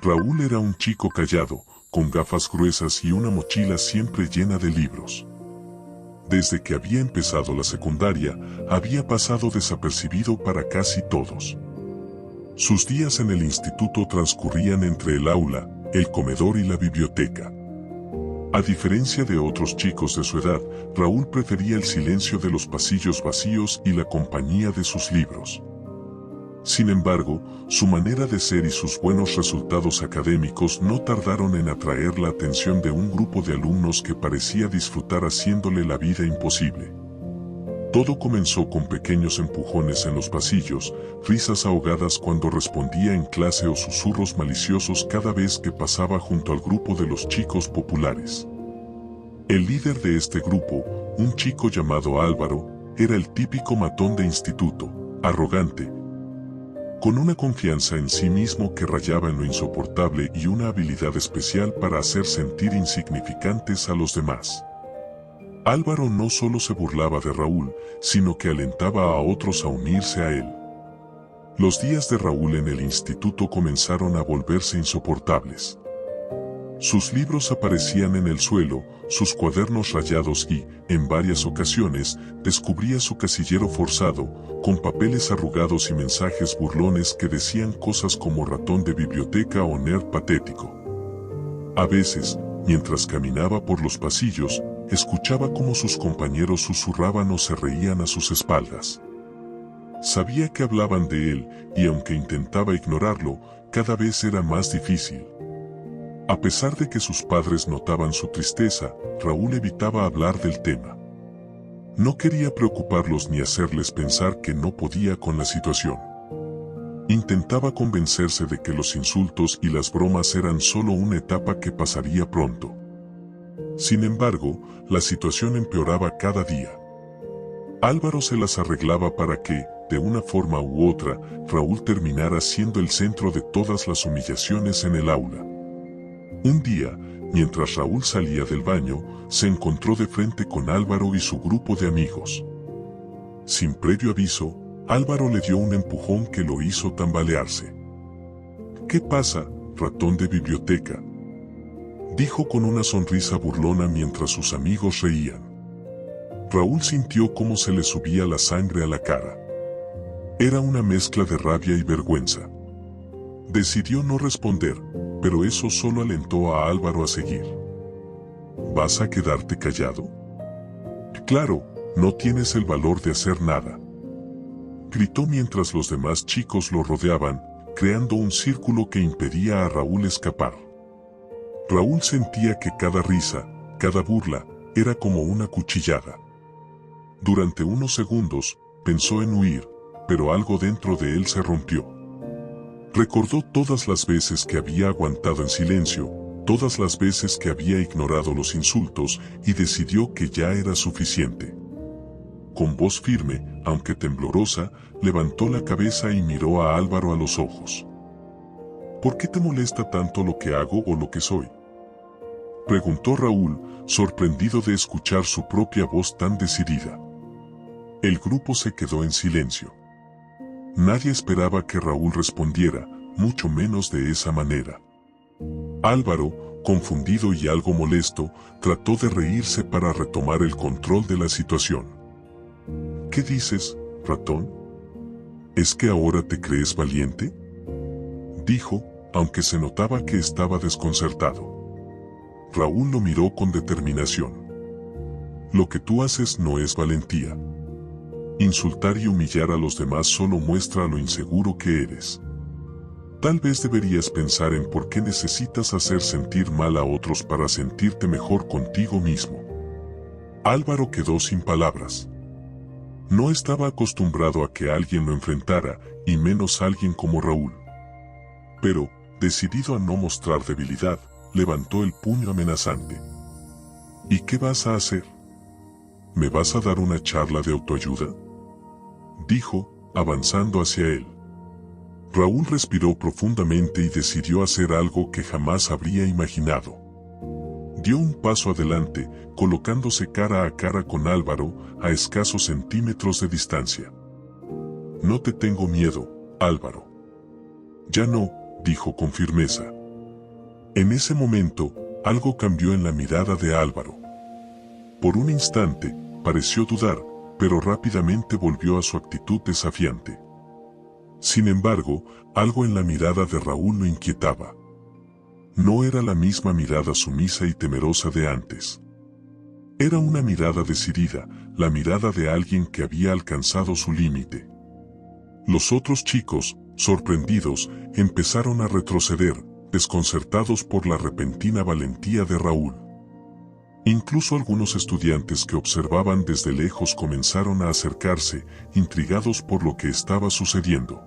Raúl era un chico callado, con gafas gruesas y una mochila siempre llena de libros. Desde que había empezado la secundaria, había pasado desapercibido para casi todos. Sus días en el instituto transcurrían entre el aula, el comedor y la biblioteca. A diferencia de otros chicos de su edad, Raúl prefería el silencio de los pasillos vacíos y la compañía de sus libros. Sin embargo, su manera de ser y sus buenos resultados académicos no tardaron en atraer la atención de un grupo de alumnos que parecía disfrutar haciéndole la vida imposible. Todo comenzó con pequeños empujones en los pasillos, risas ahogadas cuando respondía en clase o susurros maliciosos cada vez que pasaba junto al grupo de los chicos populares. El líder de este grupo, un chico llamado Álvaro, era el típico matón de instituto, arrogante, con una confianza en sí mismo que rayaba en lo insoportable y una habilidad especial para hacer sentir insignificantes a los demás. Álvaro no solo se burlaba de Raúl, sino que alentaba a otros a unirse a él. Los días de Raúl en el instituto comenzaron a volverse insoportables. Sus libros aparecían en el suelo, sus cuadernos rayados y, en varias ocasiones, descubría su casillero forzado, con papeles arrugados y mensajes burlones que decían cosas como ratón de biblioteca o nerd patético. A veces, mientras caminaba por los pasillos, escuchaba cómo sus compañeros susurraban o se reían a sus espaldas. Sabía que hablaban de él, y aunque intentaba ignorarlo, cada vez era más difícil. A pesar de que sus padres notaban su tristeza, Raúl evitaba hablar del tema. No quería preocuparlos ni hacerles pensar que no podía con la situación. Intentaba convencerse de que los insultos y las bromas eran solo una etapa que pasaría pronto. Sin embargo, la situación empeoraba cada día. Álvaro se las arreglaba para que, de una forma u otra, Raúl terminara siendo el centro de todas las humillaciones en el aula. Un día, mientras Raúl salía del baño, se encontró de frente con Álvaro y su grupo de amigos. Sin previo aviso, Álvaro le dio un empujón que lo hizo tambalearse. «¿Qué pasa, ratón de biblioteca?», dijo con una sonrisa burlona mientras sus amigos reían. Raúl sintió cómo se le subía la sangre a la cara. Era una mezcla de rabia y vergüenza. Decidió no responder, pero eso solo alentó a Álvaro a seguir. ¿Vas a quedarte callado? Claro, no tienes el valor de hacer nada. Gritó mientras los demás chicos lo rodeaban, creando un círculo que impedía a Raúl escapar. Raúl sentía que cada risa, cada burla, era como una cuchillada. Durante unos segundos, pensó en huir, pero algo dentro de él se rompió. Recordó todas las veces que había aguantado en silencio, todas las veces que había ignorado los insultos y decidió que ya era suficiente. Con voz firme, aunque temblorosa, levantó la cabeza y miró a Álvaro a los ojos. ¿Por qué te molesta tanto lo que hago o lo que soy?, preguntó Raúl, sorprendido de escuchar su propia voz tan decidida. El grupo se quedó en silencio. Nadie esperaba que Raúl respondiera, mucho menos de esa manera. Álvaro, confundido y algo molesto, trató de reírse para retomar el control de la situación. ¿Qué dices, ratón? ¿Es que ahora te crees valiente?, dijo, aunque se notaba que estaba desconcertado. Raúl lo miró con determinación. Lo que tú haces no es valentía. Insultar y humillar a los demás solo muestra lo inseguro que eres. Tal vez deberías pensar en por qué necesitas hacer sentir mal a otros para sentirte mejor contigo mismo. Álvaro quedó sin palabras. No estaba acostumbrado a que alguien lo enfrentara, y menos alguien como Raúl. Pero, decidido a no mostrar debilidad, levantó el puño amenazante. ¿Y qué vas a hacer? ¿Me vas a dar una charla de autoayuda?, dijo, avanzando hacia él. Raúl respiró profundamente y decidió hacer algo que jamás habría imaginado. Dio un paso adelante, colocándose cara a cara con Álvaro, a escasos centímetros de distancia. No te tengo miedo, Álvaro. Ya no, dijo con firmeza. En ese momento, algo cambió en la mirada de Álvaro. Por un instante, pareció dudar, pero rápidamente volvió a su actitud desafiante. Sin embargo, algo en la mirada de Raúl lo inquietaba. No era la misma mirada sumisa y temerosa de antes. Era una mirada decidida, la mirada de alguien que había alcanzado su límite. Los otros chicos, sorprendidos, empezaron a retroceder, desconcertados por la repentina valentía de Raúl. Incluso algunos estudiantes que observaban desde lejos comenzaron a acercarse, intrigados por lo que estaba sucediendo.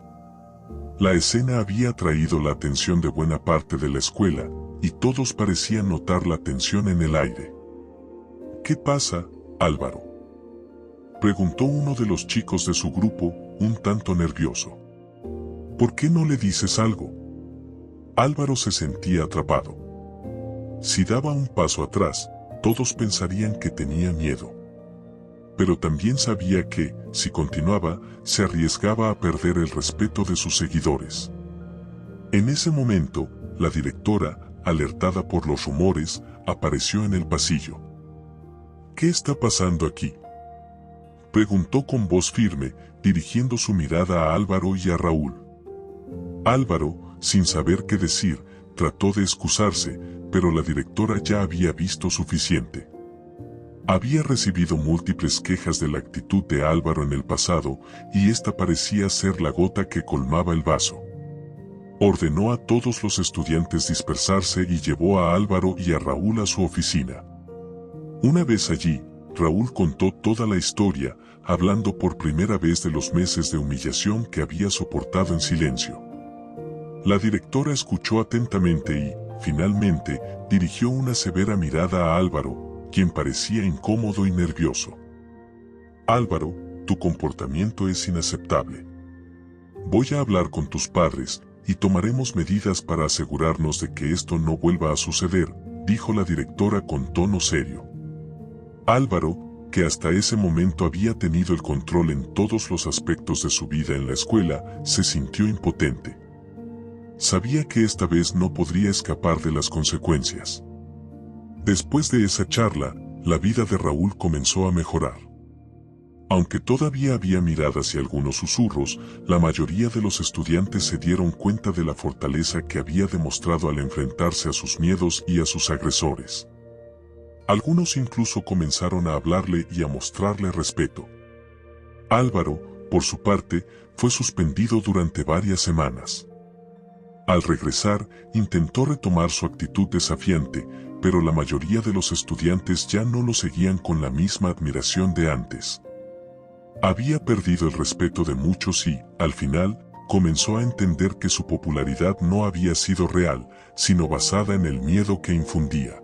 La escena había atraído la atención de buena parte de la escuela, y todos parecían notar la tensión en el aire. ¿Qué pasa, Álvaro?, preguntó uno de los chicos de su grupo, un tanto nervioso. ¿Por qué no le dices algo? Álvaro se sentía atrapado. Si daba un paso atrás, todos pensarían que tenía miedo. Pero también sabía que, si continuaba, se arriesgaba a perder el respeto de sus seguidores. En ese momento, la directora, alertada por los rumores, apareció en el pasillo. ¿Qué está pasando aquí?, preguntó con voz firme, dirigiendo su mirada a Álvaro y a Raúl. Álvaro, sin saber qué decir, trató de excusarse, pero la directora ya había visto suficiente. Había recibido múltiples quejas de la actitud de Álvaro en el pasado, y esta parecía ser la gota que colmaba el vaso. Ordenó a todos los estudiantes dispersarse y llevó a Álvaro y a Raúl a su oficina. Una vez allí, Raúl contó toda la historia, hablando por primera vez de los meses de humillación que había soportado en silencio. La directora escuchó atentamente y, finalmente, dirigió una severa mirada a Álvaro, quien parecía incómodo y nervioso. Álvaro, tu comportamiento es inaceptable. Voy a hablar con tus padres, y tomaremos medidas para asegurarnos de que esto no vuelva a suceder, dijo la directora con tono serio. Álvaro, que hasta ese momento había tenido el control en todos los aspectos de su vida en la escuela, se sintió impotente. Sabía que esta vez no podría escapar de las consecuencias. Después de esa charla, la vida de Raúl comenzó a mejorar. Aunque todavía había miradas y algunos susurros, la mayoría de los estudiantes se dieron cuenta de la fortaleza que había demostrado al enfrentarse a sus miedos y a sus agresores. Algunos incluso comenzaron a hablarle y a mostrarle respeto. Álvaro, por su parte, fue suspendido durante varias semanas. Al regresar, intentó retomar su actitud desafiante, pero la mayoría de los estudiantes ya no lo seguían con la misma admiración de antes. Había perdido el respeto de muchos y, al final, comenzó a entender que su popularidad no había sido real, sino basada en el miedo que infundía.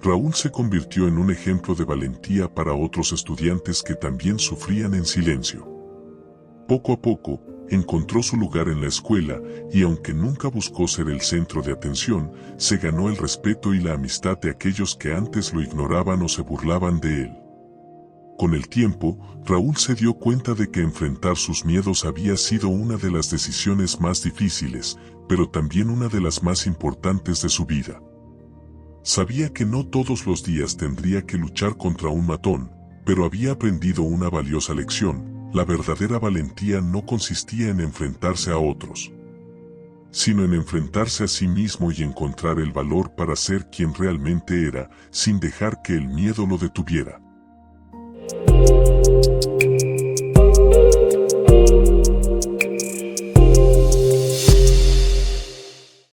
Raúl se convirtió en un ejemplo de valentía para otros estudiantes que también sufrían en silencio. Poco a poco, encontró su lugar en la escuela y aunque nunca buscó ser el centro de atención, se ganó el respeto y la amistad de aquellos que antes lo ignoraban o se burlaban de él. Con el tiempo, Raúl se dio cuenta de que enfrentar sus miedos había sido una de las decisiones más difíciles, pero también una de las más importantes de su vida. Sabía que no todos los días tendría que luchar contra un matón, pero había aprendido una valiosa lección: la verdadera valentía no consistía en enfrentarse a otros, sino en enfrentarse a sí mismo y encontrar el valor para ser quien realmente era, sin dejar que el miedo lo detuviera.